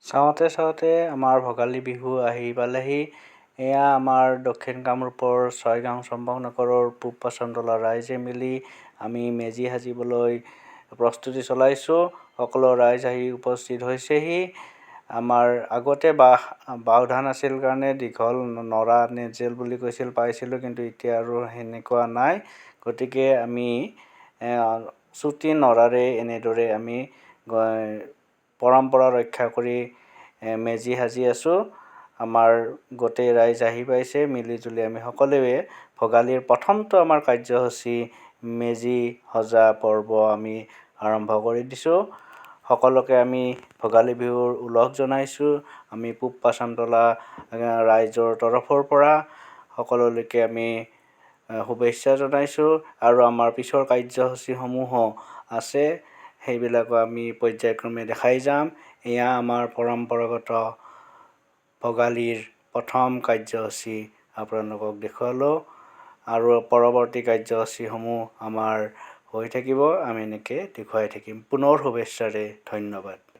চাওঁতে আমাৰ ভোগালী বিহু আহি পালেহি। এয়া আমাৰ দক্ষিণ কামৰূপৰ ছয়গাঁও চম্পকনগৰৰ পূব পাচনতলা ৰাইজে মিলি আমি মেজি সাজিবলৈ প্ৰস্তুতি চলাইছোঁ। সকলো ৰাইজ আহি উপস্থিত হৈছেহি। আমাৰ আগতে বাও ধান আছিল কাৰণে দীঘল নৰা নেজেল বুলি কৈছিল পাইছিলোঁ, কিন্তু এতিয়া আৰু সেনেকুৱা নাই। গতিকে আমি চুটি নৰাৰে এনেদৰে আমি পৰম্পৰা ৰক্ষা কৰি মেজি সাজি আছোঁ। আমাৰ গোটেই ৰাইজ আহি পাইছে। মিলিজুলি আমি সকলোৱে ভোগালীৰ প্ৰথমটো আমাৰ কাৰ্যসূচী মেজি সজা পৰ্ব আমি আৰম্ভ কৰি দিছোঁ। সকলোকে আমি ভোগালী বিহুৰ ওলগ জনাইছোঁ। আমি পূব পাচনতলা ৰাইজৰ তৰফৰ পৰা সকলোলৈকে আমি শুভেচ্ছা জনাইছোঁ। আৰু আমাৰ পিছৰ কাৰ্যসূচীসমূহো আছে, সেইবিলাকো আমি পৰ্যায়ক্ৰমে দেখাই যাম। এয়া আমাৰ পৰম্পৰাগত ভোগালীৰ প্ৰথম কাৰ্যসূচী আপোনালোকক দেখুৱালোঁ, আৰু পৰৱৰ্তী কাৰ্যসূচীসমূহ আমাৰ হৈ থাকিব। আমি এনেকৈ দেখুৱাই থাকিম। পুনৰ শুভেচ্ছাৰে ধন্যবাদ।